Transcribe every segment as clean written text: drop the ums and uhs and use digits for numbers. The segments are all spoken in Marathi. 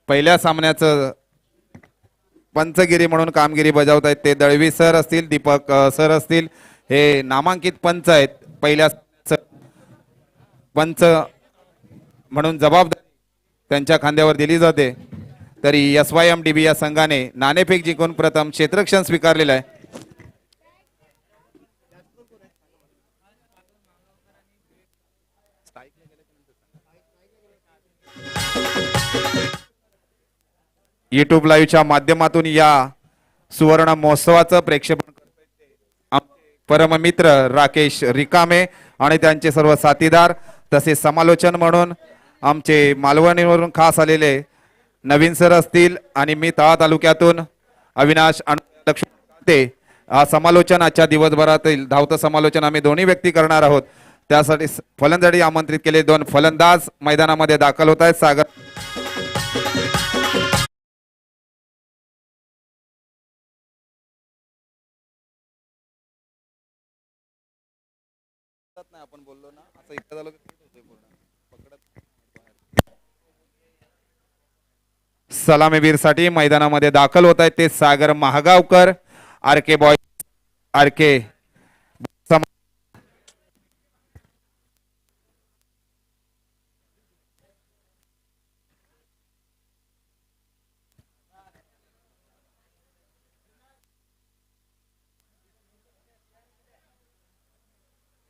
पहिल्या सामन्याचं पंचगिरी म्हणून कामगिरी बजावत आहेत ते दळवी सर असतील, दीपक सर असतील. हे नामांकित पंच आहेत. पहिल्या पंच म्हणून जबाबदारी त्यांच्या खांद्यावर दिली जाते. तरी SYMDB या संघाने नाणेफेक जिंकून प्रथम क्षेत्ररक्षण स्वीकारलेलं आहे. YouTube लाईव्हच्या माध्यमातून या सुवर्ण महोत्सवाचं प्रेक्षेपण परममित्र राकेश रिकामे आणि त्यांचे सर्व साथीदार, तसेच समालोचन म्हणून आमचे मालवणीवरून खास आलेले नवीन सर असतील आणि मी तळा तालुक्यातून अविनाश लक्ष्मण. हा समालोचन आजच्या दिवसभरातील धावतं समालोचन आम्ही दोन्ही व्यक्ती करणार आहोत. त्यासाठी फलंदाजी आमंत्रित केले 2 फलंदाज मैदानामध्ये दाखल होत आहेत. सागर आपण बोललो ना असं इतकं झालं सलामीवीर साठी मैदानामध्ये दाखल होत आहेत ते सागर महागावकर, RK बॉय RK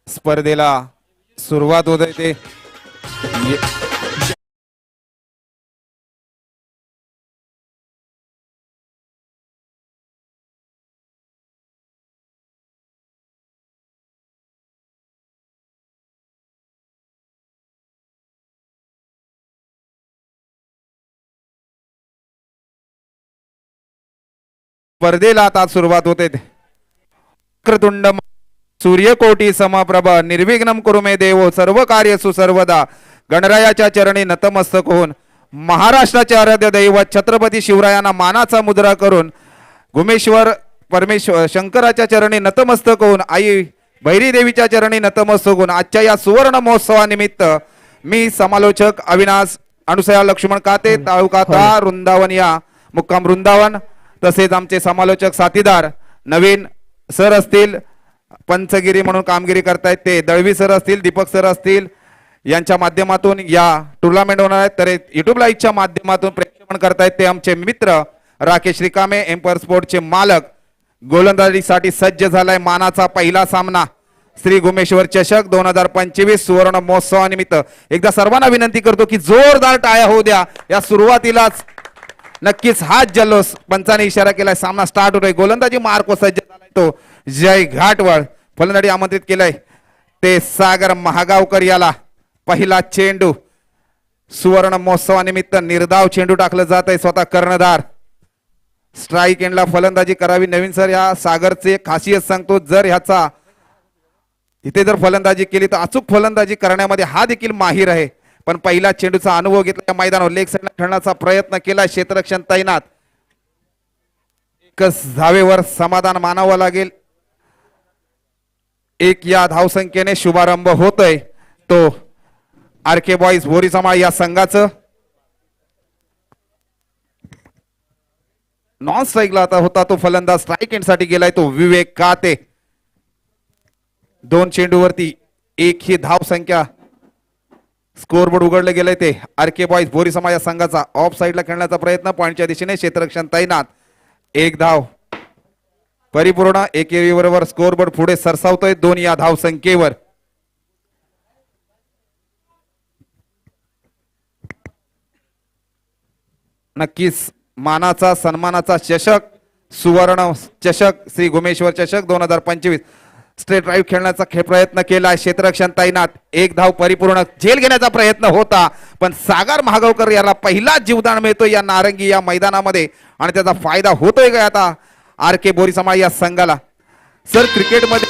स्पर्धेला सुरुवात होत आहे ते स्पर्धेला आता सुरुवात होते. वक्रतुंड सूर्यकोटी समप्रभ निर्विघ्नं कुरु मे देवो सर्व कार्यसु सर्वदा. गणरायाच्या चरणी नतमस्तक होऊन महाराष्ट्राचे आराध्य दैवत छत्रपती शिवरायांना मानाचा मुद्रा करून गुमेश्वर परमेश्वर शंकराच्या चरणी नतमस्तक होऊन आई भैरी देवीच्या चरणी नतमस्तक होऊन आजच्या या सुवर्ण महोत्सवानिमित्त मी समालोचक अविनाश अनुसया लक्ष्मण काते, तालुका तळा, वृंदावन या मुक्काम वृंदावन. तसेच आमचे समालोचक साथीदार नवीन सर असतील, पंचगिरी म्हणून कामगिरी करतायत ते दळवी सर असतील, दीपक सर असतील. यांच्या माध्यमातून या टुर्नामेंट होणार आहेत. तर YouTube लाईव्हच्या माध्यमातून प्रेक्षेपण करतायत ते आमचे मित्र राकेश रिकामे, एम्पायर स्पोर्टचे मालक. गोलंदाजीसाठी सज्ज झालाय मानाचा पहिला सामना श्री गुमेश्वर चषक 2025 सुवर्ण महोत्सवानिमित्त. एकदा सर्वांना विनंती करतो की जोरदार टाळ्या होऊ द्या. या सुरुवातीलाच नक्कीच हाच जल्लोष पंचाने इशारा केलाय. सामना स्टार्ट होतोय. गोलंदाजी मार्क सज्ज झालाय तो जय घाटवळ. फलंदाजी आमंत्रित केलाय ते सागर महागावकर. याला पहिला चेंडू सुवर्ण महोत्सवानिमित्त निर्धाव चेंडू टाकलं जात आहे. स्वतः कर्णधार स्ट्राईक एंडला फलंदाजी करावी. नवीन सर या सागरचे खासियत सांगतो, जर ह्याचा इथे जर फलंदाजी केली तर अचूक फलंदाजी करण्यामध्ये हा देखील माहीर आहे. पण पहिला चेंडूचा अनुभव घेतला. मैदानावर लेग साईडला खेळण्याचा प्रयत्न केला. क्षेत्ररक्षण तैनात. एकच धावेवर समाधान मानावं लागेल. एक या धावसंख्येने शुभारंभ होतोय तो RK बॉईज बोरीसमाळ या संघाचं. नॉन स्ट्राईकला आता होता तो फलंदाज. स्ट्राईक एंड साठी गेलाय तो विवेक काते. 2 चेंडूवरती 1 ही धाव संख्या. स्कोरबोर्ड उघडलं गेलंय ते RK बॉईज बोरीसमाळ या संघाचा. ऑफ साईडला खेळण्याचा प्रयत्न. पॉइंटच्या दिशेने क्षेत्ररक्षण तैनात. 1 धाव परिपूर्ण. एकेरीबरोबर स्कोरबोर्ड पुढे सरसावतोय 2 या धाव संख्येवर. नक्कीच मानाचा सन्मानाचा चषक सुवर्ण चषक श्री गुमेश्वर चषक 2025 स्ट्रेट ड्राईव्ह खेळण्याचा प्रयत्न केला. क्षेत्ररक्षण तैनात. 1 धाव परिपूर्ण. झेल घेण्याचा प्रयत्न होता पण सागर महागावकर याला पहिला जीवदान मिळतोय या नारंगी या मैदानामध्ये आणि त्याचा फायदा होतोय का आता RK बोरीसमाळ या संघाला. सर क्रिकेटमध्ये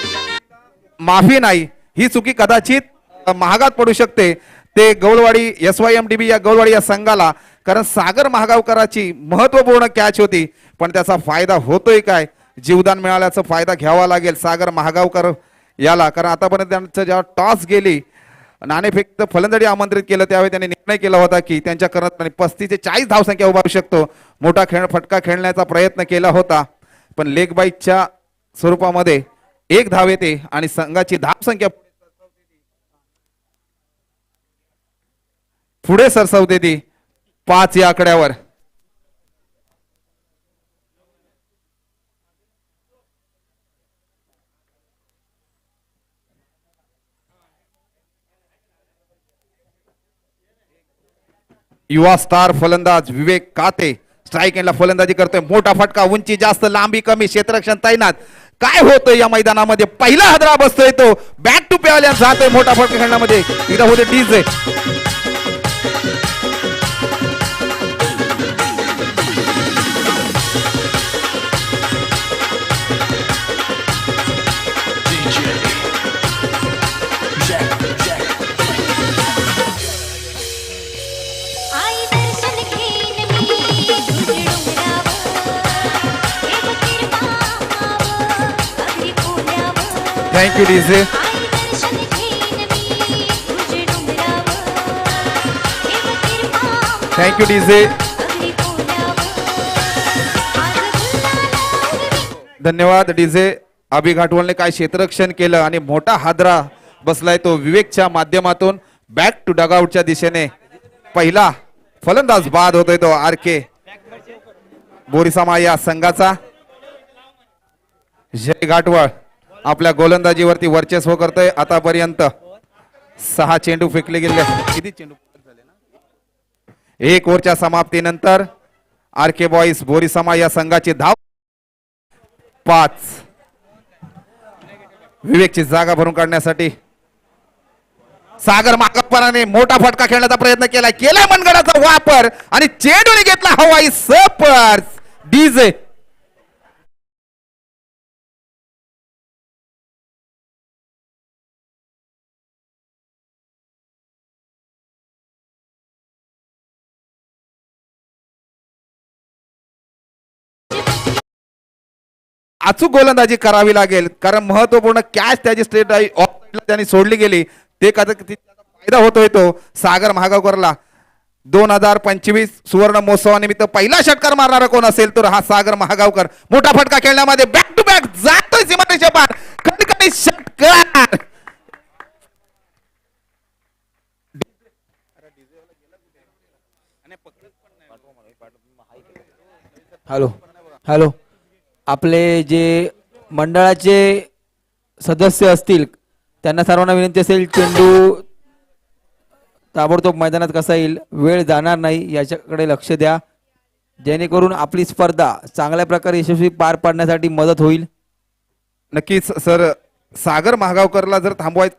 माफी नाही ही चुकी कदाचित महागात पडू शकते ते गौळवाडी SYMDB या गौळवाडी या संघाला. कारण सागर महागावकराची महत्वपूर्ण कॅच होती पण त्याचा फायदा होतोय काय. जीवदान मिळाल्याचा फायदा घ्यावा लागेल सागर महागावकर याला. कारण आतापर्यंत त्यांचं जेव्हा टॉस गेली नाणेफेक फलंदाजी आमंत्रित केलं त्यावेळी त्यांनी निर्णय केला होता की त्यांच्या कर्णधाराने 35 ते 40 धावसंख्या उभारू शकतो, मोठा फटका खेळण्याचा प्रयत्न केला होता, पण लेग बाईकच्या स्वरूपामध्ये 1 धाव येते आणि संघाची धावसंख्या पुढे सरसावते ती 5 या आकड्यावर. युवा स्टार फलंदाज विवेक काते स्ट्राईक एंडला फलंदाजी करतोय. मोठा फटका, उंची जास्त, लांबी कमी, क्षेत्ररक्षण तैनात. काय होतंय या मैदानामध्ये? पहिला हादरा बसतोय तो. बॅक टू पेवाल्या जातोय मोठा फटका खेळण्यामध्ये. इथं होते DJ. Thank you DJ. Thank you DJ. धन्यवाद डीजे. अभि घाटवळने काय क्षेत्ररक्षण केलं आणि मोठा हादरा बसलाय तो विवेकच्या माध्यमातून. बॅक टू डगआउटच्या दिशेने पहिला फलंदाज बाद होतोय तो आर.के. बोरिसामा या संघाचा. जय घाटवळ आपल्या गोलंदाजीवरती वर्चस्व करतोय. आतापर्यंत 6 चेंडू फेकले गेले. किती चेंडू झाले ना? 1 ओव्हरच्या समाप्तीनंतर आर.के. बॉईज बोरिसामा या संघाची धाव 5. विवेकची जागा भरून काढण्यासाठी सागर मागापराने मोठा फटका खेळण्याचा प्रयत्न केलाय मनगडाचा वापर आणि चेंडूने घेतला हवाई सपर. डीजे. अचूक गोलंदाजी करावी लागेल कारण महत्वपूर्ण कॅच त्याची स्ट्रेट त्यांनी सोडली गेली. ते फायदा होतोय तो सागर महागावकरला. 2025 सुवर्ण महोत्सवानिमित्त पहिला षटकार मारणारा कोण असेल तर हा सागर महागावकर. मोठा फटका खेळण्यामध्ये बॅक टू बॅक जातोय सीमारेषे पार. कणकणी षटकार. Hello hello. आपले जे मंडळाचे सदस्य असतील त्यांना सर्वांना विनंती असेल चेंडू ताबडतोब मैदानात कसा येईल, वेळ जाणार नाही याच्याकडे लक्ष द्या, जेणेकरून आपली स्पर्धा चांगल्या प्रकारे यशस्वी पार पाडण्यासाठी मदत होईल. नक्कीच सर. सागर महागावकरला जर थांबवायचं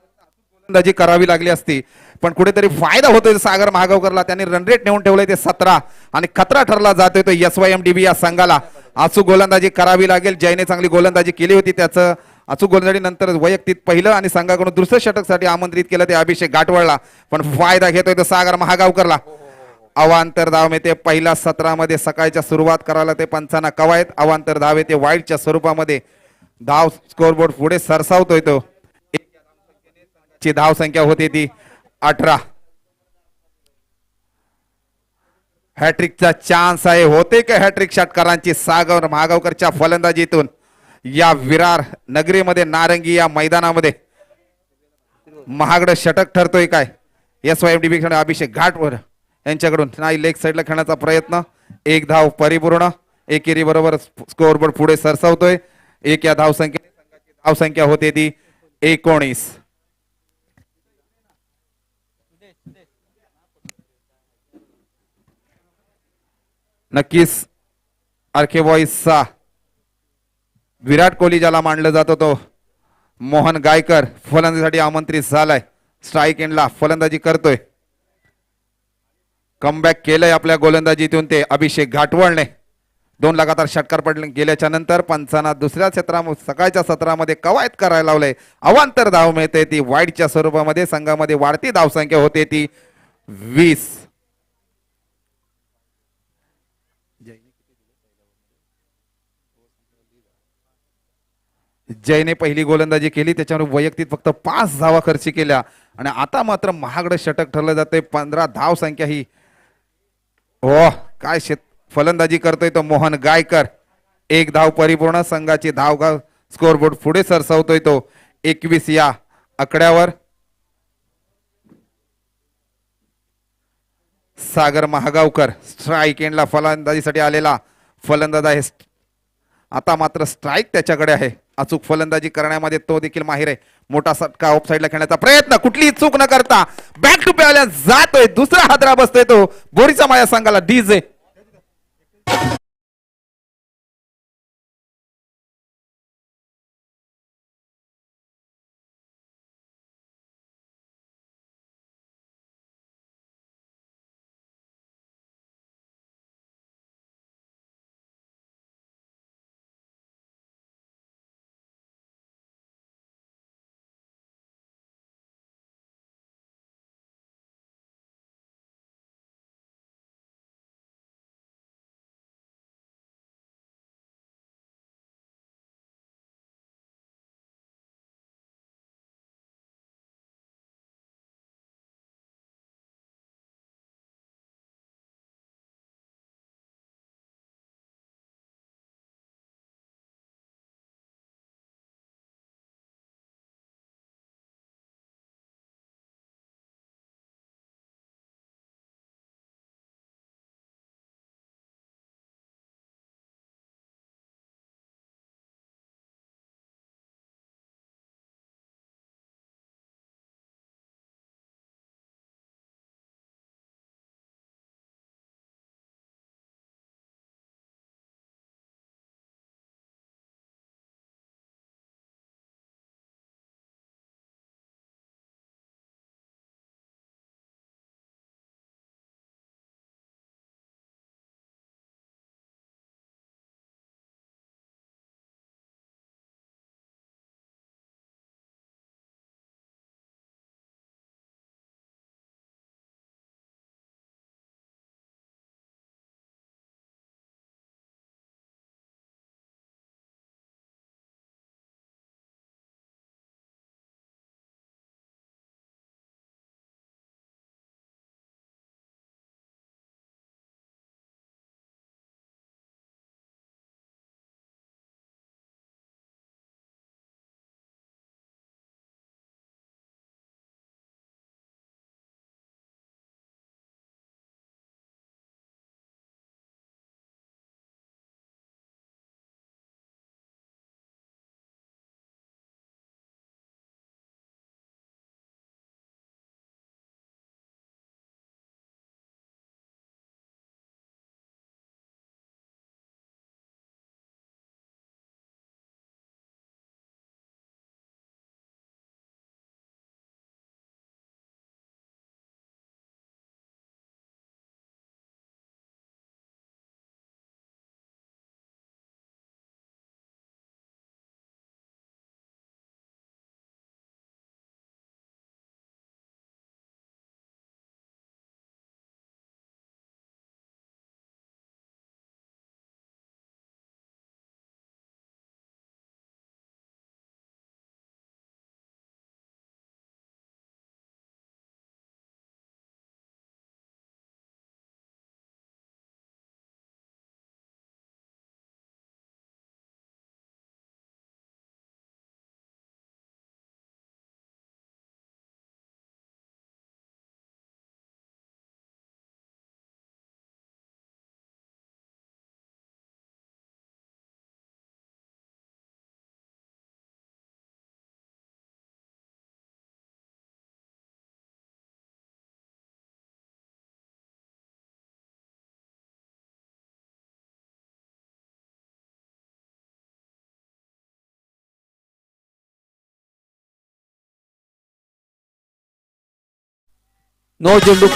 गोलंदाजी करावी लागली असती पण कुठेतरी फायदा होतोय सागर महागावकरला. त्यांनी रन रेट नेऊन ठेवलंय ते 17 आणि खतरा ठरला जातोय तो SYMDB या संघाला. अचूक गोलंदाजी करावी लागेल. जयने चांगली गोलंदाजी केली होती. त्याचं अचूक गोलंदाजी नंतर वैयक्तिक पहिलं आणि संघाकडून दुसरं षटकसाठी आमंत्रित केलं ते अभिषेक घाटवळला. पण फायदा घेतोय तो सागर महागावकरला. अवांतर धाव मिळते पहिल्या सत्रामध्ये. सकाळच्या सुरुवात करायला ते पंचांना कवायत. अवांतर धाव येते वाईटच्या स्वरूपामध्ये. धाव स्कोरबोर्ड पुढे सरसावतोय तो. ची धाव संख्या होती ती 18. हॅट्रिकचा चान्स आहे. होते का हॅट्रिक षटकारांची सागर महागावकरच्या फलंदाजीतून या विरार नगरीमध्ये नारंगी या मैदानामध्ये महागड षटक ठरतोय काय? SYMDB अभिषेक घाटवर यांच्याकडून नाही. लेग साईडला खेळण्याचा प्रयत्न. 1 धाव परिपूर्ण. एकेरी बरोबर स्कोरबोर्ड पुढे सरसावतोय. 1 या धावसंख्या होते ती 19. नक्कीच आर.के. बॉईजचा विराट कोहली ज्याला मानलं जातो तो मोहन गायकर फलंदाजीसाठी आमंत्रित झालाय. स्ट्राईक एंडला फलंदाजी करतोय. कमबॅक केलंय आपल्या गोलंदाजीतून ते अभिषेक घाटवळने. 2 लगातार षटकार पडले गेल्याच्या नंतर पंचांना दुसऱ्या क्षेत्रामध्ये सकाळच्या सत्रामध्ये कवायत करायला लावलंय. अवांतर धाव मिळते ती वाईटच्या स्वरूपामध्ये. संघामध्ये वाढती धावसंख्या होते ती 20. जयने पहिली गोलंदाजी केली, त्याच्यावर वैयक्तिक फक्त 5 धावा खर्च केल्या आणि आता मात्र महागडं षटक ठरलं जाते. 15 धाव संख्या ही. हो, काय फलंदाजी करतोय तो मोहन गायकर. 1 धाव परिपूर्ण. संघाची धाव स्कोरबोर्ड पुढे सरसावतोय तो 21 या आकड्यावर. सागर महागावकर स्ट्राईक एंडला फलंदाजीसाठी आलेला फलंदाज आहे. आता मात्र स्ट्राईक त्याच्याकडे आहे. अचूक फलंदाजी करण्यामध्ये तो देखील माहिर आहे. मोठा सटका ऑफ साईडला खेळण्याचा प्रयत्न, कुठलीही चूक न करता बॅक टू पे जातोय. दुसरा हादरा बसतोय तो बोरीचा माया संघाला. डीजे नो चेंडू.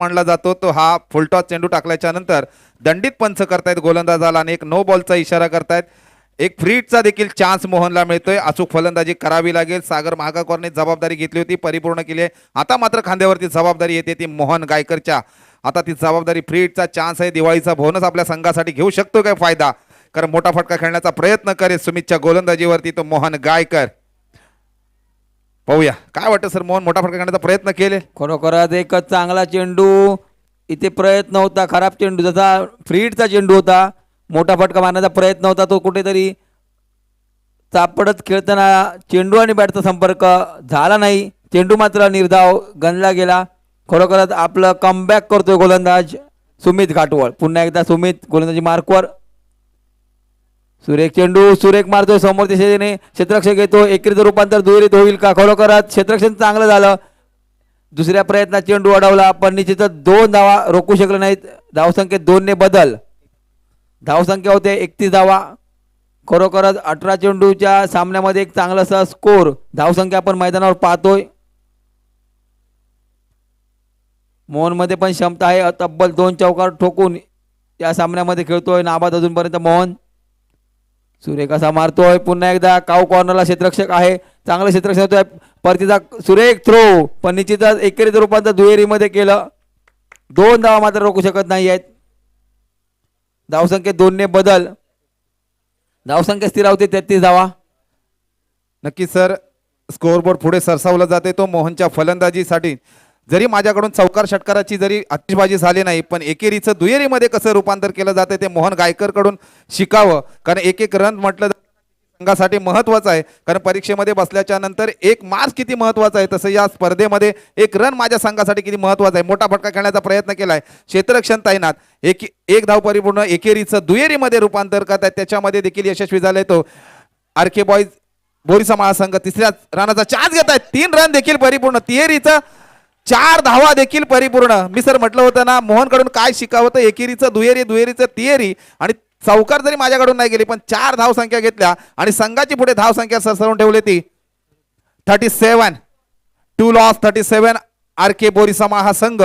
मानला जातो तो हा फुलटॉस चेंडू टाकल्याच्या नंतर दंडित पंच करतायत गोलंदाजाला आणि एक नो बॉलचा इशारा करतायत. एक फ्रीटचा देखील चान्स मोहनला मिळतोय. अचूक फलंदाजी करावी लागेल. सागर महागावकरने जबाबदारी घेतली होती, परिपूर्ण केली आहे. आता मात्र खांद्यावरती जबाबदारी येते ती मोहन गायकरच्या आता ती जबाबदारी फ्री हिटचा चान्स आहे, दिवाळीचा बोनस आपल्या संघासाठी घेऊ शकतो काय फायदा, कारण मोठा फटका खेळण्याचा प्रयत्न करेल सुमितच्या गोलंदाजीवरती तो मोहन गायकर. पाहूया काय वाटतं सर, मोहन मोठा फटका खेळण्याचा प्रयत्न केले. खरोखरच एक चांगला चेंडू इथे प्रयत्न होता, खराब चेंडू जसा फ्री हिटचा चेंडू होता, मोठा फटका मारण्याचा प्रयत्न होता, तो कुठेतरी चापडत खेळताना चेंडू आणि बॅटचा संपर्क झाला नाही, चेंडू मात्र निर्धाव गणला गेला. खरोखरच आपलं कमबॅक करतोय गोलंदाज सुमित घाटवळ. पुन्हा एकदा सुमित गोलंदाजी मार्कवर, सुरेख चेंडू, सुरेख मारतोय समोर दिशेने, क्षेत्ररक्षक येतो, एकेरीचं रूपांतर दुहेरीत होईल का. खरोखरच क्षेत्ररक्षण चांगलं झालं, दुसऱ्या प्रयत्नात चेंडू अडवला पण निश्चितच 2 धावा रोखू शकले नाहीत. धावसंख्येत 2 ने बदल, धावसंख्या होते 31 धावा. खरोखरच 18 चेंडूच्या सामन्यामध्ये एक चांगलासा स्कोर, धावसंख्या आपण मैदानावर पाहतोय. मोहनमध्ये पण क्षमता आहे, तब्बल 2 चौकार ठोकून या सामन्यामध्ये खेळतोय नाबाद अजूनपर्यंत मोहन. सुरेख असा मारतोय, पुन्हा एकदा काऊ कॉर्नरला क्षेत्ररक्षक आहे, चांगलं क्षेत्ररक्षण होतोय, परतीचा सुरेख थ्रो पण निश्चितच एकेरीचं रूपांतर दुहेरीमध्ये केलं. 2 धावा मात्र रोखू शकत नाही आहेत. धावसंख्येत 2 ने बदल, धावसंख्या स्थिर होते 33 धावा. नक्की सर, स्कोअरबोर्ड पुढे सरसावलं जाते तो मोहनच्या फलंदाजीसाठी. जरी माझ्याकडून चौकार षटकाराची जरी आतिषबाजी झाली नाही, पण एकेरीचं दुहेरीमध्ये कसं रूपांतर केलं जाते ते मोहन गायकरकडून शिकावं, कारण एक एक रन म्हटलं संघासाठी महत्वाचं आहे, कारण परीक्षेमध्ये बसल्याच्या नंतर एक मार्क्स किती महत्वाचा आहे तसं या स्पर्धेमध्ये एक रन माझ्या संघासाठी किती महत्वाचा आहे. मोठा फटका खेळण्याचा प्रयत्न केलाय, क्षेत्ररक्षण तैनात, एक धाव परिपूर्ण एकेरीचं दुहेरीमध्ये रूपांतर करतायत, त्याच्यामध्ये देखील यशस्वी झाले. तो आरके बॉईज बोरीचा महासंघ तिसऱ्या रनाचा चान्स घेत आहेत, 3 रन देखील परिपूर्ण, तिहेरीचं 4 धावा देखील परिपूर्ण. मी सर म्हटलं होतं ना, मोहनकडून काय शिकावं तर एकेरीचं दुहेरी, दुहेरीचं तिहेरी आणि चौकार जरी माझ्याकडून नाही गेली पण 4 धावसंख्या घेतल्या आणि संघाची पुढे धावसंख्या सरसरून ठेवली ती 37. 2 लॉस 37 आरके बोरीसा महासंघ.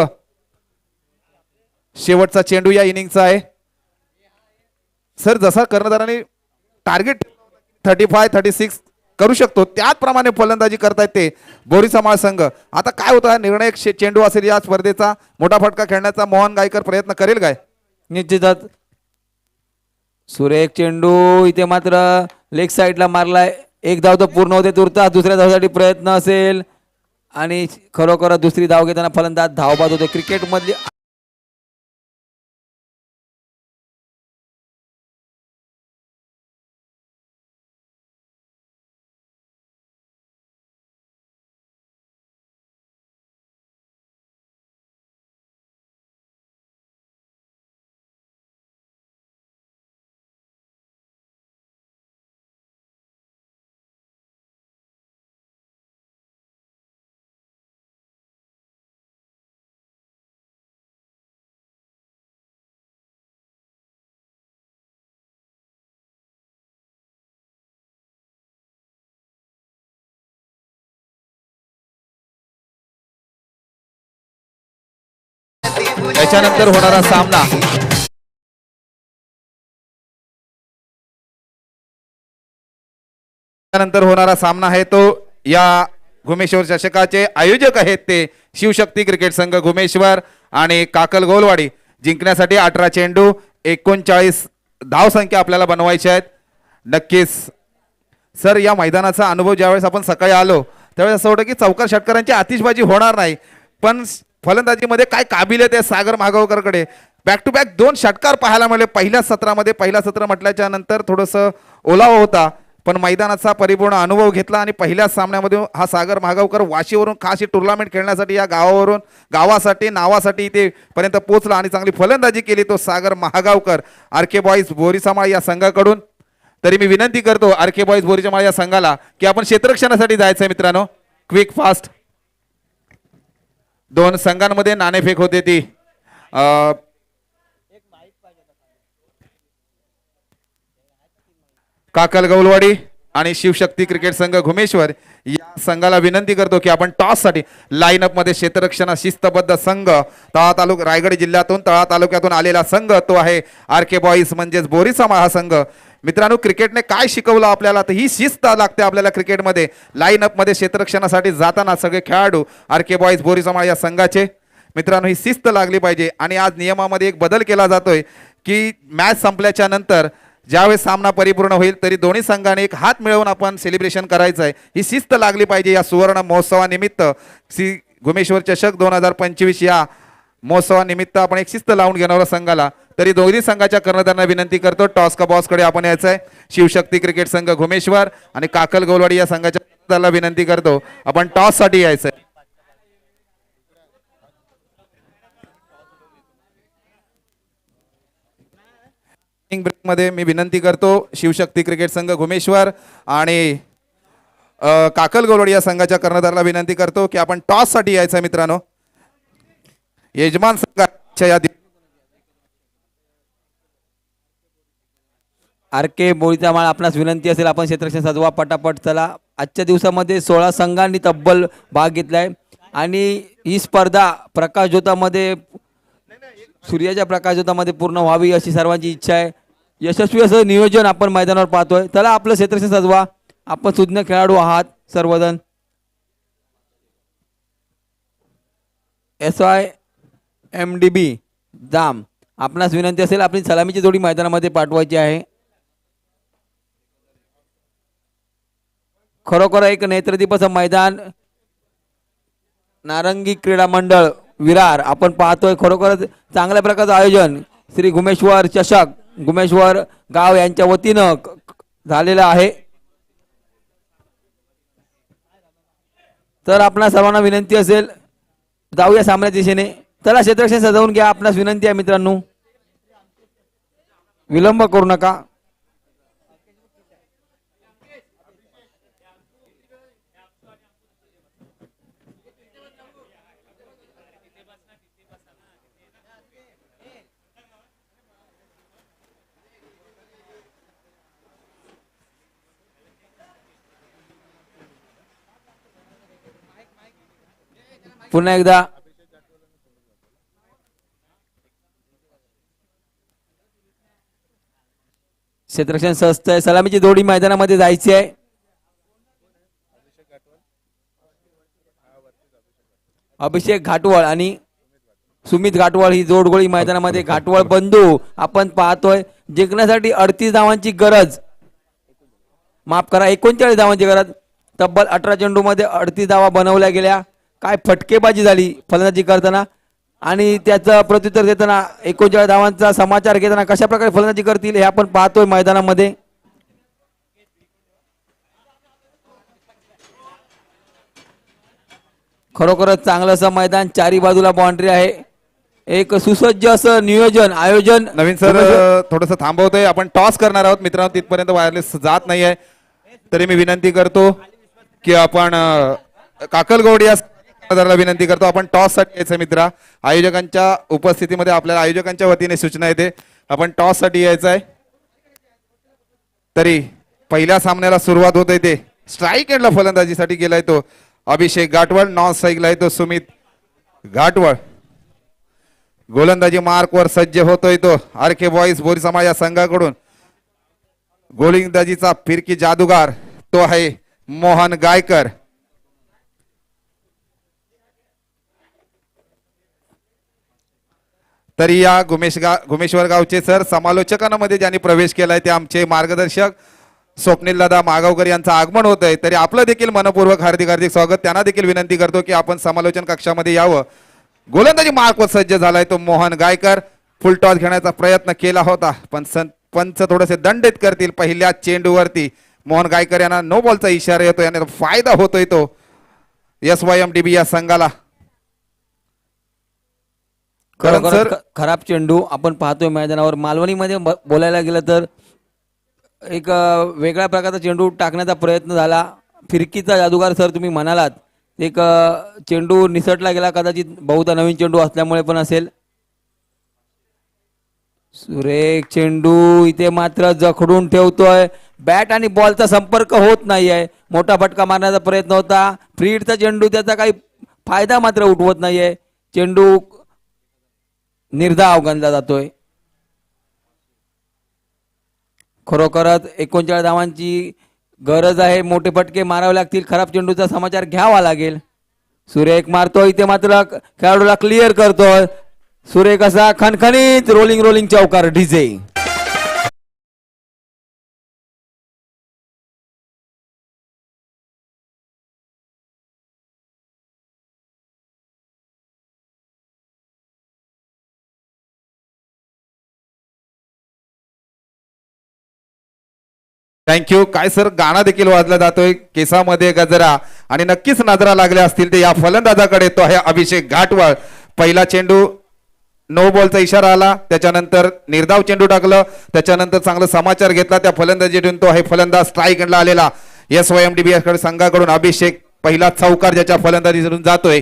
शेवटचा चेंडू या इनिंगचा आहे सर, जसा कर्णधारांनी टार्गेट 35 36 करू शकतो त्याचप्रमाणे फलंदाजी करतायत ते बोरीसा महासंघ. आता काय होतं, हा निर्णायक चेंडू असेल या स्पर्धेचा, मोठा फटका खेळण्याचा मोहन गायकर प्रयत्न करेल काय. निश्चितच सुरेख चेंडू इथे मात्र लेग साईडला मारलाय, 1 धाव तर पूर्ण होते तुर्तास, दुसऱ्या धावसाठी प्रयत्न असेल आणि खरोखर दुसरी धाव घेताना फलंदाज धावबाद होते. क्रिकेटमधली त्याच्यानंतर होणारा सामना त्यानंतर होणारा सामना आहे तो या घुमेश्वर चषकाचे आयोजक आहेत ते शिवशक्ती क्रिकेट संघ घुमेश्वर आणि काकल गोलवाडी. जिंकण्यासाठी 18 चेंडू 39 धावसंख्या आपल्याला बनवायच्या आहेत. नक्कीच सर, या मैदानाचा अनुभव ज्यावेळेस आपण सकाळी आलो त्यावेळेस असं होतं की चौकार षटकारांची आतिषबाजी होणार नाही, पण फलंदाजीमध्ये काय काबिलियत आहे सागर मागावकरकडे. बॅक टू बॅक 2 षटकार पाहायला मिळाले पहिल्या सत्रामध्ये. पहिला सत्र म्हटल्याच्या नंतर थोडंसं ओलावा होता, पण मैदानाचा परिपूर्ण अनुभव घेतला आणि पहिल्या सामन्यामध्ये हा सागर महागावकर वाशीवरून खास ही टुर्नामेंट खेळण्यासाठी या गावासाठी नावासाठी इथे पर्यंत पोहोचला आणि चांगली फलंदाजी केली तो सागर महागावकर आरके बॉईज बोरीसामाळ या संघाकडून. तरी मी विनंती करतो आरके बॉईज बोरीसामाळ या संघाला की आपण क्षेत्ररक्षणासाठी जायचं आहे मित्रांनो, क्विक फास्ट. 2 संघांमध्ये नाणेफेक होते ती. काकल गौलवाडी आणि शिवशक्ती क्रिकेट संघ घुमेश्वर या संघाला विनंती करतो की आपण टॉस साठी लाईनअप मध्ये क्षेत्ररक्षण शिस्तबद्ध संघ तळा तालुका रायगड जिल्ह्यातून तळा तालुक्यातून आलेला संघ तो आहे आरके बॉईज म्हणजेच बोरीसामाळ हा संघ. मित्रांनो, क्रिकेटने काय शिकवलं आपल्याला तर ही शिस्त लागते आपल्याला क्रिकेटमध्ये. लाईनअप मध्ये क्षेत्ररक्षणासाठी जाताना सगळे खेळाडू आरके बॉईज बोरीसामाळ या संघाचे. मित्रांनो ही शिस्त लागली पाहिजे. आणि आज नियमामध्ये एक बदल केला जातोय की मॅच संपल्याच्या नंतर ज्यावेळेस सामना परिपूर्ण होईल तरी दोन्ही संघाने एक हात मिळवून आपण सेलिब्रेशन करायचं आहे. ही शिस्त लागली पाहिजे. या सुवर्ण महोत्सवानिमित्त श्री घुमेश्वर चषक 2025 या महोत्सवानिमित्त आपण एक शिस्त लावून घेणार संघाला. तरी दोन्ही संघाच्या कर्णधारांना विनंती करतो टॉस का बॉसकडे आपण यायचं आहे. शिवशक्ती क्रिकेट संघ घुमेश्वर आणि काकल गोलवाडी या संघाच्या कर्णधाराला विनंती करतो आपण टॉस साठी यायचं आहे. ब्रेक मध्ये मी विनंती करतो शिवशक्ती क्रिकेट संघ घुमेश्वर आणि काकल गोलवाडी या संघाच्या कर्णधाराला विनंती करतो की आपण टॉस साठी यायचं आहे. मित्रांनो यजमान संघाच्या या आर के बोळीचा माळ आपणास विनंती असेल आपण क्षेत्ररक्षण सजवा पटापट. चला आजच्या दिवसामध्ये 16 संघांनी तब्बल भाग घेतलाय आणि ही स्पर्धा प्रकाशझोतामध्ये सूर्याच्या प्रकाशझोतामध्ये पूर्ण व्हावी अशी सर्वांची इच्छा आहे. यशस्वी असं नियोजन आपण मैदानावर पाहतोय. चला आपलं क्षेत्ररक्षण सजवा. आपण सुज्ञ खेळाडू आहात सर्वजण. SYMDB जाम आपणास विनंती असेल आपली सलामीची जोडी मैदानामध्ये पाठवायची आहे. खरोखर एक नेत्रदीपाचं मैदान नारंगी क्रीडा मंडळ विरार आपण पाहतोय. खरोखरच चांगल्या प्रकारचं आयोजन श्री घुमेश्वर चषक घुमेश्वर गाव यांच्या वतीनं झालेलं आहे. तर आपणा सर्वांना विनंती असेल जाऊया सामन्याच्या दिशेने. चला क्षेत्ररक्षण सजवून घ्या आपणास विनंती आहे मित्रांनो विलंब करू नका. पुन्हा एकदा क्षेत्ररक्षण सजत आहे. सलामीची जोडी मैदानामध्ये जायची आहे. अभिषेक घाटवळ आणि सुमित घाटवळ ही जोडगोळी मैदानामध्ये. घाटवळ बंधू आपण पाहतोय जिंकण्यासाठी 38 धावांची गरज माफ करा 39 धावांची गरज. तब्बल 18 चेंडूमध्ये 38 धावा बनवल्या गेल्या. काय फटकेबाजी झाली फलंदाजी करताना आणि त्याचं प्रत्युत्तर देताना 39 धावांचा समाचार घेताना कशा प्रकारे फलंदाजी करतील हे आपण पाहतोय मैदानामध्ये. खरोखरच चांगलं असं मैदान चारी बाजूला बाउंड्री आहे. एक सुसज्ज असं नियोजन आयोजन. नवीन सर थोडंसं थांबवतोय आपण टॉस करणार आहोत मित्रांनो. तिथपर्यंत वायरलेस जात नाही आहे. तरी मी विनंती करतो की आपण काकल गोवडी या कर्णधाराला विनंती करतो आपण टॉस साठी यायचं मित्रा. आयोजकांच्या उपस्थितीमध्ये आपल्याला आयोजकांच्या वतीने सूचना येते आपण टॉस साठी यायचं आहे. तरी पहिल्या सामन्याला सुरुवात होते ते स्ट्राईक एंडला फलंदाजीसाठी गेलाय तो अभिषेक घाटवळ. नॉन स्ट्राईकला आहे तो सुमित घाटवळ. गोलंदाजी मार्कवर सज्ज होतोय तो आर के बॉईज बोरीसमा या संघाकडून. गोलंदाजीचा फिरकी जादूगार तो आहे मोहन गायकर. तरी या घुमेश्वर गावचे सर समालोचकांमध्ये ज्यांनी प्रवेश केलाय ते आमचे मार्गदर्शक स्वप्नील दादा मागावकर यांचं आगमन होत आहे. तरी आपलं देखील मनपूर्वक हार्दिक हार्दिक स्वागत. त्यांना देखील विनंती करतो की आपण समालोचन कक्षामध्ये यावं. गोलंदाजी मार्कवर सज्ज झालाय तो मोहन गायकर. फुल टॉस घेण्याचा प्रयत्न केला होता पण पंच थोडेसे दंडित करतील पहिल्या चेंडूवरती. मोहन गायकर यांना नो बॉलचा इशारा येतो याने फायदा होतोय तो SYMDB या संघाला. खराब चेंडू आपण पाहतोय मैदानावर. मालवणीमध्ये बोलायला गेलं तर एक वेगळ्या प्रकारचा चेंडू टाकण्याचा प्रयत्न झाला. फिरकीचा जादूगार सर तुम्ही म्हणालात. एक चेंडू निसटला गेला कदाचित बहुधा नवीन चेंडू असल्यामुळे पण असेल. सुरेख चेंडू इथे मात्र जखडून ठेवतोय. बॅट आणि बॉलचा संपर्क होत नाहीये. मोठा फटका मारण्याचा प्रयत्न होता. फ्रीडचा चेंडू त्याचा काही फायदा मात्र उठवत नाहीये. चेंडू निर्धाव गणला जातोय. खरोखरच 39 धावांची गरज आहे. मोठे फटके मारावे लागतील. खराब चेंडूचा समाचार घ्यावा लागेल. सुरेख मारतो इथे मात्र खेळाडूला क्लिअर करतोय. सुरेख असा खणखणीत रोलिंग रोलिंग चौकार डीजे. थँक्यू. काय सर गाणं देखील वाजला जातोय केसामध्ये गजरा आणि नक्कीच नजरा लागल्या असतील ते या फलंदाजाकडे. तो आहे अभिषेक घाटवळ. पहिला चेंडू नो बॉलचा इशारा आला, त्याच्यानंतर निर्धाव चेंडू टाकलं, त्याच्यानंतर चांगला समाचार घेतला त्या फलंदाजीतून. तो आहे फलंदाज स्ट्राईकला आलेला SYMDB संघाकडून अभिषेक. पहिला चौकार ज्याच्या फलंदाजीतून जातोय.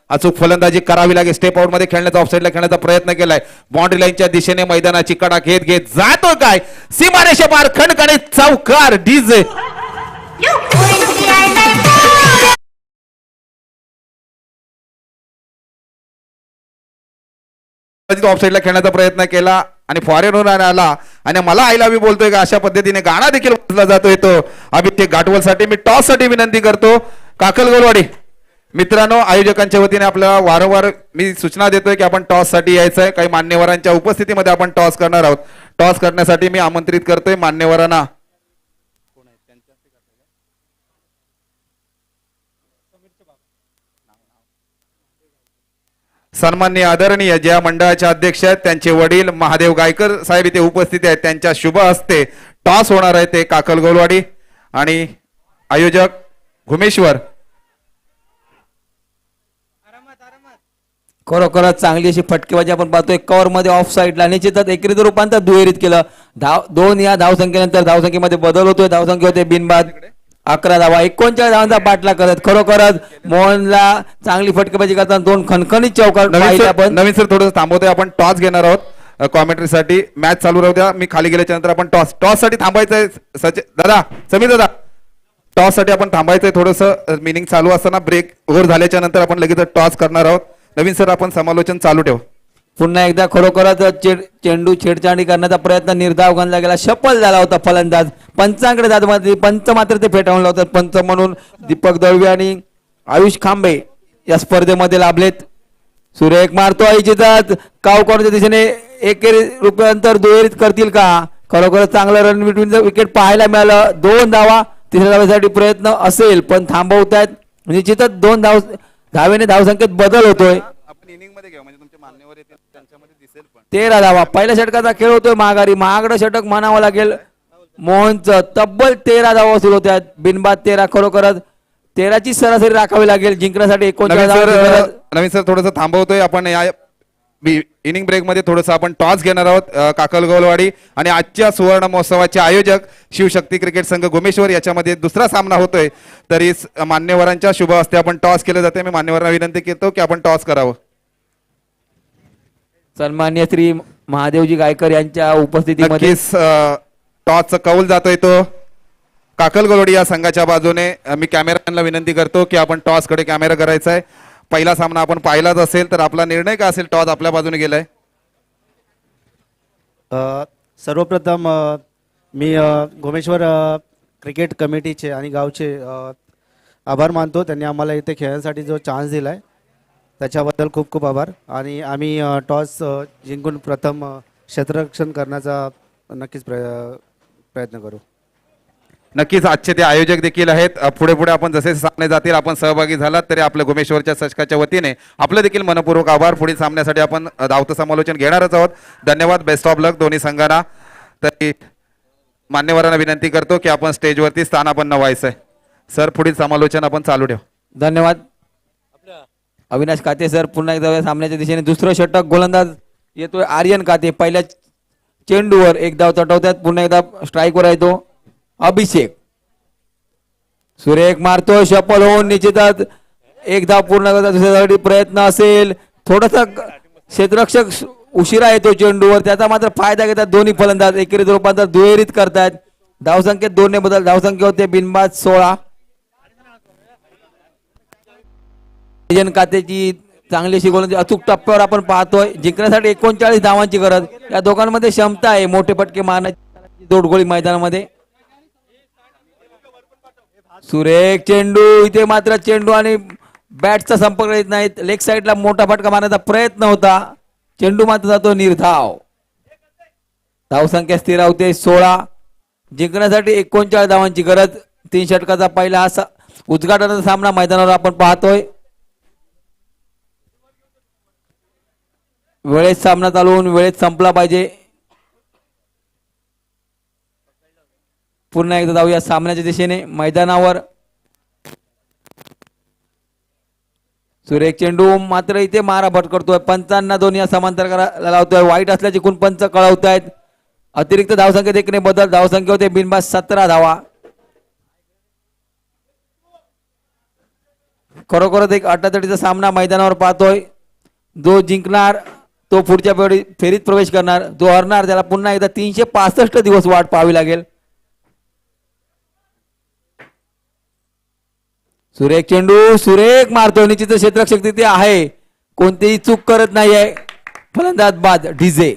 अचूक फलंदाजी करावी लागेल. स्टेप आउट मध्ये खेळण्याचा ऑफसाईडला खेळण्याचा प्रयत्न केलाय. बाउंड्री लाईनच्या दिशेने मैदानाची कडा घेत घेत जातो काय सीमारेषे पार खणखणीत चौकार डीजे. ऑफसाईडला खेळण्याचा प्रयत्न केला आणि फॉरेनवर आला आणि मला आय लव्ह यू बोलतोय का अशा पद्धतीने गाणं देखील वाजला जातोय. तो अभिषेक घाटवल साठी मी टॉस साठी विनंती करतो. काकलगोलवाडी मित्रांनो, आयोजकांच्या वतीने आपल्याला वारंवार मी सूचना देतोय की आपण टॉस साठी यायचं आहे. काही मान्यवरांच्या उपस्थितीमध्ये आपण टॉस करणार आहोत. टॉस करण्यासाठी मी आमंत्रित करतोय मान्यवरांना. सन्माननीय आदरणीय ज्या मंडळाचे अध्यक्ष आहेत त्यांचे वडील महादेव गायकर साहेब इथे उपस्थित आहेत. त्यांच्या शुभ हस्ते टॉस होणार आहे ते काकलगोलवाडी आणि आयोजक घुमेश्वर. खरोखरच चांगली अशी फटकेबाजी आपण पाहतोय. कव्हर मध्ये ऑफ साईडला निश्चितच एकरीत रूपांतर दुहेरीत केलं. दोन या धावसंख्येनंतर धावसंख्येमध्ये बदल होतोय. धावसंख्या होते बिनबाद 11 धावा. 39 धावांचा पाठला करत खरोखरच मोहनला चांगली फटकेबाजी करताना दोन खणखणीत चौकार पाहिले आपण. नवीन सर थोडं थांबवतोय. आपण टॉस घेणार आहोत कॉमेंट्रीसाठी. मॅच चालू राहू द्या. मी खाली गेल्याच्या नंतर आपण टॉस साठी थांबायचंय. दादा समीर दादा टॉस साठी आपण थांबायचंय. थोडंसं मिनिंग चालू असताना ब्रेक ओव्हर झाल्याच्या नंतर आपण लगेच टॉस करणार आहोत. नवीन सर आपण समालोचन चालू ठेव. पुन्हा एकदा खरोखरच चेंडू छेडछाडी करण्याचा प्रयत्न निर्धाव गणला गेला. सफल झाला होता फलंदाज. पंचांकडे जात पंच मात्र ते फेटाळून लावतात. पंच म्हणून दीपक दळवी आणि आयुष खांबे या स्पर्धेमध्ये लाभलेत. सुरेख मारतो इच्छितात कावकरच्या दिशेने एकेरी रूपांतर दुहेरीत करतील का. खरोखरच चांगलं रन बिटवीनचं विकेट पाहायला मिळालं. 2 धावा तिसऱ्या धावेसाठी प्रयत्न असेल पण थांबवतायत. निश्चितच 2 धावेने धावसंख्येत बदल होतोय. आपण इनिंग मध्ये घेऊ म्हणजे तुमचे मान्यवर येतील त्यांच्यामध्ये दिसेल पण. 13 धावा पहिल्या षटकाचा खेळ होतोय. महागारी महागडं षटक म्हणावं लागेल मोहनचं. तब्बल 13 धावा वसूल होत्या. बिनबाद 13. खरोखरच 13ची सरासरी राखावी लागेल जिंकण्यासाठी. 39 नवीन सर थोडंसं थांबवतोय आपण. या इनिंग ब्रेक मध्ये थोडंसं आपण टॉस घेणार आहोत काकलगोलवाडी आणि आजच्या सुवर्ण महोत्सवाचे आयोजक शिवशक्ती क्रिकेट संघ घुमेश्वर याच्यामध्ये दुसरा सामना होतोय. तरी मान्यवरांच्या शुभ हस्ते आपण टॉस केले जाते. मी मान्यवरांना विनंती करतो की आपण टॉस करावं. सन्मान्य श्री महादेवजी गायकर यांच्या उपस्थितीमध्ये नक्कीच टॉसचा कौल जातोय तो काकलगोलवाडी या संघाच्या बाजूने. मी कॅमेरामॅनला विनंती करतो की आपण टॉस कडे कॅमेरा करायचा आहे. पहिला सामना आपण पाहिलाच असेल तर आपला निर्णय काय असेल. टॉस आपल्या बाजूने गेलाय. सर्वप्रथम मी घुमेश्वर क्रिकेट कमिटीचे आणि गावचे आभार मानतो. त्यांनी आम्हाला इथे खेळण्यासाठी जो चान्स दिला आहे त्याच्याबद्दल खूप खूप आभार. आणि आम्ही टॉस जिंकून प्रथम क्षेत्ररक्षण करण्याचा नक्कीच प्रयत्न करू. नक्कीच आजचे ते आयोजक देखील आहेत. पुढे पुढे आपण जसे सामने जातील आपण सहभागी झालात तरी आपल्या घुमेश्वरच्या चषकाच्या वतीने आपलं देखील मनपूर्वक आभार. पुढील सामन्यासाठी आपण धावतं समालोचन घेणारच आहोत. धन्यवाद. बेस्ट ऑफ लक दोन्ही संघांना. तरी मान्यवरांना विनंती करतो की आपण स्टेजवरती स्थान आपण व्हायचंय. सर पुढील समालोचन आपण चालू ठेव. धन्यवाद. अविनाश काते सर पुन्हा एकदा सामन्याच्या दिशेने दुसरं षटक. गोलंदाज येतोय आर्यन काते. पहिल्या चेंडूवर एक धाव तटवतात. पुन्हा एकदा स्ट्राईकवर येतो अभिषेक. सुरेख मारतो. सफल होऊन निश्चितच एक धाव पूर्ण करता. दुसऱ्यासाठी प्रयत्न असेल. थोडासा क्षेत्ररक्षक उशिरा येतो चेंडूवर. त्याचा मात्र फायदा घेतात दोन्ही फलंदाज. एकेरीत रूपांतर दुहेरीत करतायत. धावसंख्येत 2 ने बदल. धावसंख्या होते बिनबाद 16. खात्याची चांगली अशी गोलंदाजी अचूक टप्प्यावर आपण पाहतोय. जिंकण्यासाठी 39 धावांची गरज. या दोघांमध्ये क्षमता आहे मोठे फटके मारण्याची. दोडगोळी मैदानामध्ये. सुरेख चेंडू. इथे मात्र चेंडू आणि बॅटचा संपर्क येत नाहीत. लेग साईडला मोठा फटका मारण्याचा प्रयत्न होता. चेंडू मात्र जातो निर्धाव. धावसंख्या स्थिर राहते 16. जिंकण्यासाठी 39 धावांची गरज. 3 षटकाचा पहिला हा उद्घाटनाचा सामना मैदानावर आपण पाहतोय. वेळेत सामना चालू होऊन वेळेत संपला पाहिजे. पुन्हा एकदा जाऊया सामन्याच्या दिशेने. मैदानावर सुरेख चेंडू मात्र इथे मारा भटकरतोय. पंचांना दोन्ही समांतर करायला लावतोय. वाईट असल्याचे एकूण पंच कळवत आहेत. अतिरिक्त धावसंख्येत एकने बदल. धावसंख्या होते बिनबाद 17 धावा. खरोखरच एक अटातटीचा सामना मैदानावर पाहतोय. जो जिंकणार तो पुढच्या फेरीत प्रवेश करणार. जो हरणार त्याला पुन्हा एकदा 365 दिवस वाट पाहावी लागेल. सुरेख चेंडू सुरेख मारतोय. निश्चित क्षेत्ररक्षक तिथे आहे. कोणतीही चूक करत नाहीये. फलंदाज बाद डीजे.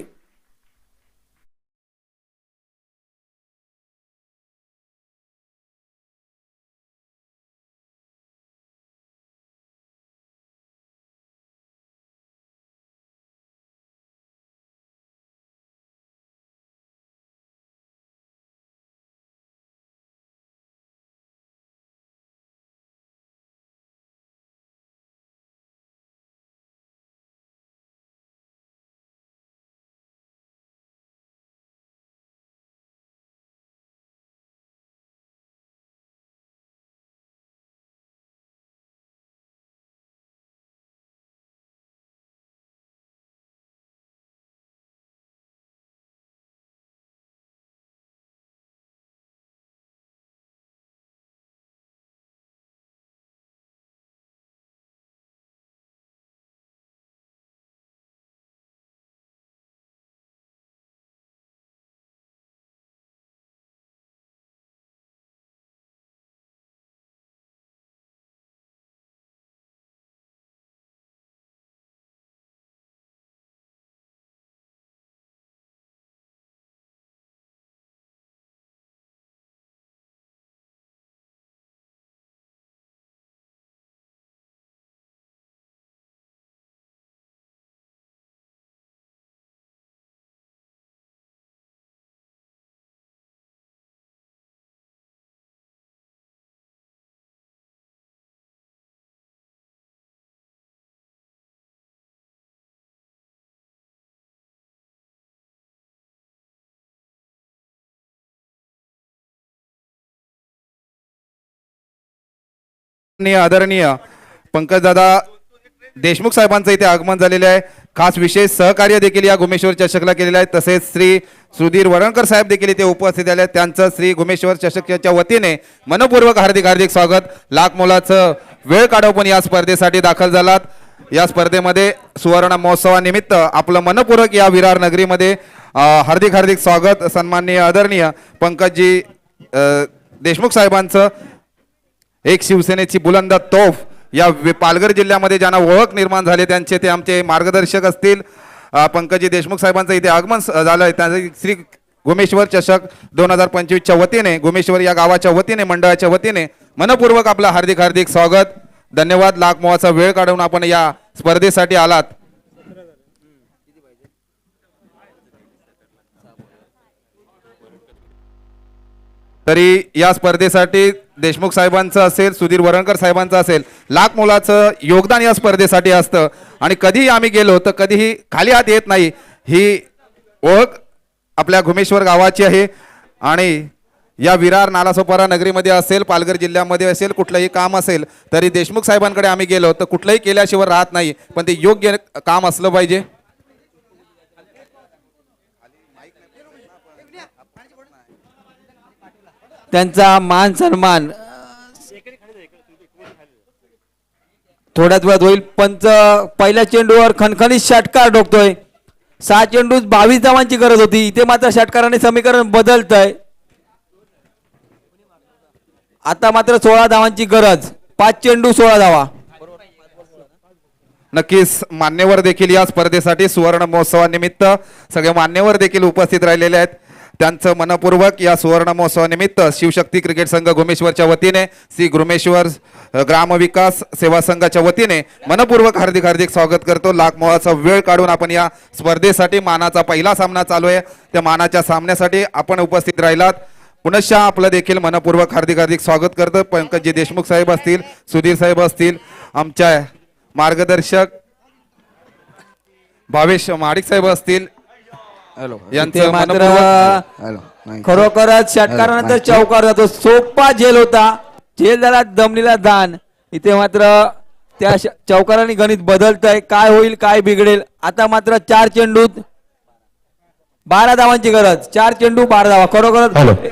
आदरणीय पंकजदादा देशमुख साहेबांचं इथे आगमन झालेले आहे. खास विशेष सहकार्य देखील या घुमेश्वर चषकला केलेलं आहे. तसेच श्री सुधीर वरणकर साहेब देखील इथे उपस्थित झाले आहेत. त्यांचं श्री घुमेश्वर चषकच्या वतीने मनपूर्वक हार्दिक हार्दिक स्वागत. लाख मोलाचं वेळ काढून पण या स्पर्धेसाठी दाखल झालात. या स्पर्धेमध्ये सुवर्ण महोत्सवानिमित्त आपलं मनपूर्वक या विरार नगरीमध्ये हार्दिक हार्दिक स्वागत. सन्माननीय आदरणीय पंकजजी देशमुख साहेबांचं एक शिवसेनेची बुलंद तोफ या पालघर जिल्ह्यामध्ये ज्यांना ओळख निर्माण झाली त्यांचे ते आमचे मार्गदर्शक असतील. पंकजी देशमुख साहेबांचं इथे आगमन झालं आहे. त्यांचं श्री घुमेश्वर चषक 2025च्या वतीने घुमेश्वर या गावाच्या वतीने मंडळाच्या वतीने मनपूर्वक आपलं हार्दिक हार्दिक स्वागत. धन्यवाद. लाख मोलाचा वेळ काढून आपण या स्पर्धेसाठी आलात. तरी या स्पर्धेसाठी देशमुख साहेबांचं असेल सुधीर वरणकर साहेबांचं असेल लाख मोलाचं योगदान या स्पर्धेसाठी असतं. आणि कधीही आम्ही गेलो तर कधीही खाली हात येत नाही. ही ओळख आपल्या घुमेश्वर गावाची आहे. आणि या विरार नालासोपारा नगरीमध्ये असेल पालघर जिल्ह्यामध्ये असेल कुठलंही काम असेल तरी देशमुख साहेबांकडे आम्ही गेलो तर कुठलंही केल्याशिवाय राहत नाही. पण ते योग्य काम असलं पाहिजे. त्यांचा मान सन्मान थोड्याच वेळात होईल. पंच पहिल्या चेंडूवर खणखणीत षटकार ठोकतोय. 6 चेंडूत 22 धावांची गरज होती. इथे मात्र षटकाराने समीकरण बदलतंय. आता मात्र 16 धावांची गरज. 5 चेंडू 16 धावा. नक्कीच मान्यवर देखील या स्पर्धेसाठी सुवर्ण महोत्सवानिमित्त सगळे मान्यवर देखील उपस्थित राहिलेले आहेत. त्यांचं मनपूर्वक या सुवर्ण महोत्सवानिमित्त शिवशक्ती क्रिकेट संघ घुमेश्वरच्या वतीने श्री घुमेश्वर ग्रामविकास सेवा संघाच्या वतीने मनपूर्वक हार्दिक हार्दिक स्वागत करतो. लाख मोलाचा वेळ काढून आपण या स्पर्धेसाठी मानाचा पहिला सामना चालू आहे त्या मानाच्या सामन्यासाठी आपण उपस्थित राहिलात. पुनश्च आपलं देखील मनपूर्वक हार्दिक हार्दिक स्वागत करतो. पंकजी देशमुख साहेब असतील, सुधीर साहेब असतील, आमच्या मार्गदर्शक भावेश महाडिक साहेब असतील, ते यांचं मात्र मनपूर्वक खरोखरच षटकारानंतर चौकार जातो. सोपा झेल होता, झेल झाला दमनीला दान. इथे मात्र त्या चौकाराने गणित बदलतंय. काय होईल काय बिघडेल. आता मात्र 4 चेंडूत 12 धावांची गरज. 4 चेंडू 12 धावा. खरोखरच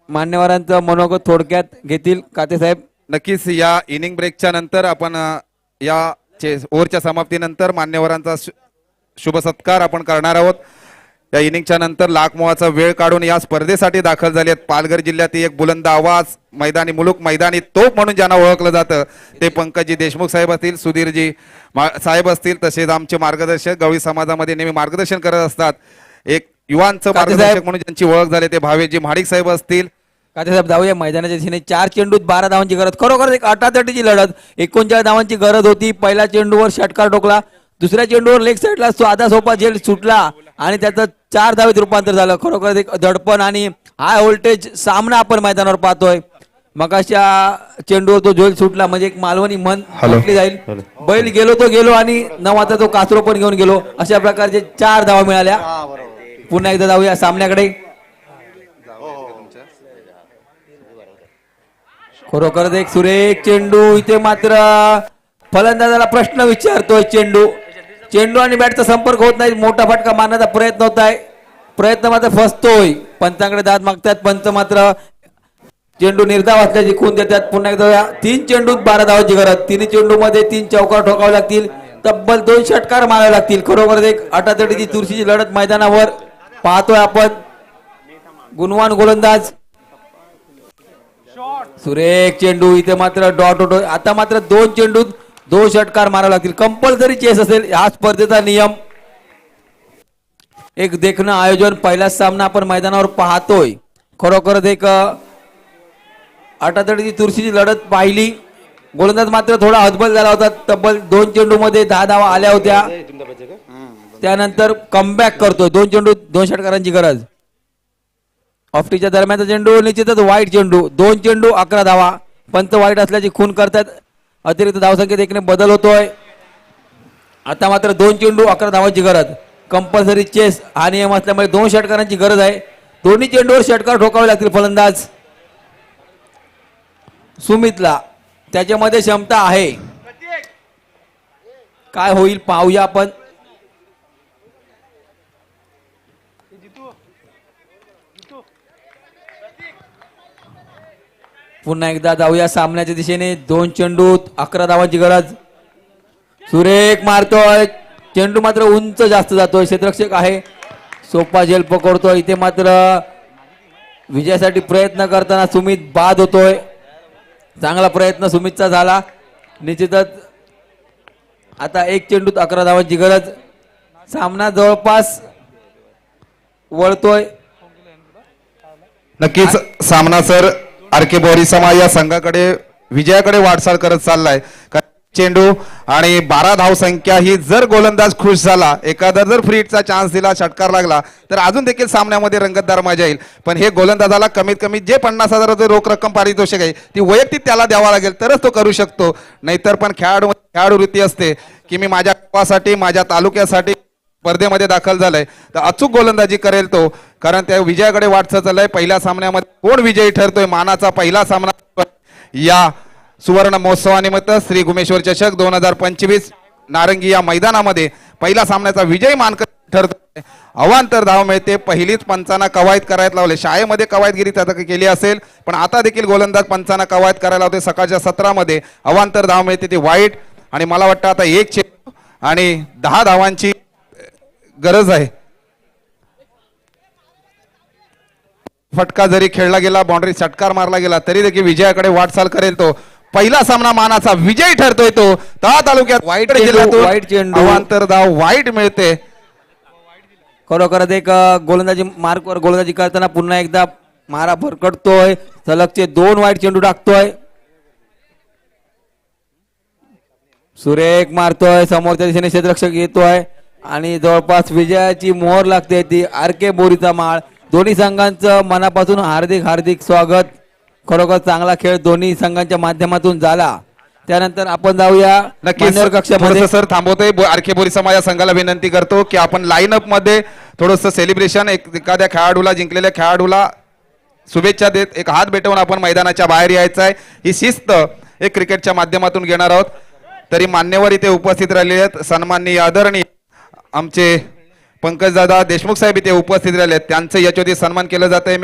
मान्यवरांचं मनोगत थोडक्यात घेतील काते साहेब. नक्कीच या इनिंग ब्रेकच्या नंतर आपण या ओव्हरच्या समाप्तीनंतर मान्यवरांचा शुभ सत्कार आपण करणार आहोत. या इनिंगच्या नंतर लाख मोहाचा वेळ काढून या स्पर्धेसाठी दाखल झाले आहेत पालघर जिल्ह्यातील एक बुलंद आवाज, मैदानी मुलूक, मैदानी तोप म्हणून ज्यांना ओळखलं जातं ते पंकजी देशमुख साहेब असतील, सुधीरजी साहेब असतील, तसेच आमचे मार्गदर्शक गवळी समाजामध्ये नेहमी मार्गदर्शन करत असतात. एक युवांचं मार्गदर्शक म्हणून ज्यांची ओळख झाली ते भावेशजी महाडिक साहेब असतील. काते साहेब जाऊया मैदानाच्या दिशेने. 4 चेंडूत 12 धावांची गरज. खरोखर एक अटातटीची लढत. 39 धावांची गरज होती. पहिल्या चेंडूवर षटकार ठोकला, दुसऱ्या चेंडूवर लेग साईडला साधा सोपा झेल सुटला आणि त्याचं 4 धावेत रूपांतर झालं. खरोखर एक धडपण आणि हाय व्होल्टेज सामना आपण मैदानावर पाहतोय. मगाच्या चेंडूवर तो झेल सुटला म्हणजे एक मालवणी मन म्हटली जाईल. बैल गेलो तो गेलो आणि न मात्र तो कासरो पण घेऊन गेलो. अशा प्रकारचे 4 धावा मिळाल्या. पुन्हा एकदा जाऊया सामन्याकडे. खरोखरच एक सुरेख चेंडू. इथे मात्र फलंदाजाला प्रश्न विचारतोय चेंडू. चेंडू आणि बॅटचा संपर्क होत नाही. मोठा फटका मारण्याचा प्रयत्न होत आहे. प्रयत्न मात्र फसतोय. पंचांकडे दाद मागतात. पंच मात्र चेंडू निर्धाव असल्याची खून देतात. पुन्हा एकदा 3 चेंडूत 12 धावांची गरज. 3 चेंडू मध्ये 3 चौकार ठोकावे लागतील. तब्बल 2 षटकार मारावे लागतील. खरोखर एक अटातटीची चुरशीची लढत मैदानावर पाहतोय आपण. गुणवान गोलंदाज सुरेख चेंडू. इथे मात्र डॉट होतोय. आता मात्र 2 चेंडूत 2 षटकार मारावे लागतील. कंपल्सरी चेस असेल हा स्पर्धेचा नियम. एक देखणं आयोजन. पहिलाच सामना आपण मैदानावर पाहतोय. खरोखरच एक अटातटीची चुरशीची लढत पाहिली. गोलंदाज मात्र थोडा हतबल झाला होता. तब्बल 2 चेंडू मध्ये 10 धावा आल्या होत्या. त्यानंतर कमबॅक करतोय. 2 चेंडूत 2 षटकारांची गरज. ऑफटीच्या दरम्यानचा चेंडू निश्चितच वाईट चेंडू. 2 चेंडू 11 धावा. पंच वाईट असल्याची खून करतात. अतिरिक्त धावसंख्येत एकने बदल होतोय. आता मात्र 2 चेंडू 11 धावांची गरज. कंपल्सरी चेस हा नियम असल्यामुळे 2 षटकारांची गरज आहे. दोन्ही चेंडूवर षटकार ठोकावे लागतील. फलंदाज सुमितला त्याच्यामध्ये क्षमता आहे. काय होईल पाहूया आपण. पुन्हा एकदा जाऊया सामन्याच्या दिशेने. 2 चेंडूत 11 धावांची गरज. सुरेख मारतोय. चेंडू मात्र उंच जास्त जातोय. क्षेत्ररक्षक आहे. सोपा झेल पकडतोय. इथे मात्र विजयासाठी प्रयत्न करताना सुमित बाद होतोय. चांगला प्रयत्न सुमितचा झाला. निश्चितच आता 1 चेंडूत 11 धावांची गरज. सामना जवळपास वळतोय. नक्कीच सामना सर आरके बोरी समाज या संघाकडे विजयाकडे वाटचाल करत चाललाय. चेंडू आणि 12 धावसंख्या ही जर गोलंदाज खुश झाला, एखादा जर फ्री हिटचा चान्स दिला, षटकार लागला तर अजून देखील सामन्यामध्ये रंगतदार मजा येईल. पण हे गोलंदाजाला कमीत कमी जे 50,000 रोख रक्कम पारितोषिक आहे ती वैयक्तिक त्याला द्यावा लागेल तरच तो करू शकतो. नाहीतर पण खेळाडू वृत्ती असते की मी माझ्या गावासाठी माझ्या तालुक्यासाठी स्पर्धेमध्ये दाखल झालाय तर अचूक गोलंदाजी करेल तो. कारण त्या विजयाकडे वाटचाल चाललाय. पहिल्या सामन्यामध्ये कोण विजयी ठरतोय मानाचा पहिला सामना या सुवर्ण महोत्सवानिमित्त श्री घुमेश्वर चषक 2025 नारंगी या मैदानामध्ये पहिला सामन्याचा विजयी मानकरी ठरतोय. अवांतर धाव मिळते. पहिलीच पंचांना कवायत करायला लावले. शाळेमध्ये कवायतगिरी त्याचा केली असेल पण आता देखील गोलंदाज पंचांना कवायत करायला लावते. सकाळच्या सत्रामध्ये अवांतर धाव मिळते ती वाईट. आणि मला वाटतं आता 1 चेंडू आणि 10 धावांची गरज आहे. फटका जरी खेळला गेला, बाउंड्री षटकार मारला गेला तरी देखील विजयाकडे वाटचाल करेल तो. पहिला सामना मानाचा विजयी ठरतोय तो. तळा तालुक्यात वाईट चेंडू अवांतर धाव वाईट मिळते. खरोखरच एक गोलंदाजी मार्कवर गोलंदाजी करताना पुन्हा एकदा मारा भरकटतोय, सलगचे 2 वाईट चेंडू टाकतोय, सुरेख मारतोय, समोरच्या दिशेने क्षेत्ररक्षक येतोय आणि जवळपास विजयाची मोहर लागते ती RK बोरीचा माळ. दोन्ही संघांचं मनापासून हार्दिक हार्दिक स्वागत. खरोखर चांगला खेळ दोन्ही संघांच्या माध्यमातून झाला. त्यानंतर आपण जाऊया नक्कीच मान्यवर कक्षामध्ये. थोडंसं सर थांबवतोय. आरके बोरी समाज संघाला विनंती करतो की आपण लाईनअप मध्ये थोडंसं सेलिब्रेशन एखाद्या खेळाडूला, जिंकलेल्या खेळाडूला शुभेच्छा देत एक हात भेटवून आपण मैदानाच्या बाहेर यायचं आहे. ही शिस्त एक क्रिकेटच्या माध्यमातून घेणार आहोत. तरी मान्यवर इथे उपस्थित राहिलेले आहेत. सन्माननीय आदरणीय आमचे पंकजदादा देशमुख साहेब इथे उपस्थित राहिले आहेत. त्यांचं याच्यावरती सन्मान केलं जात आहे. मी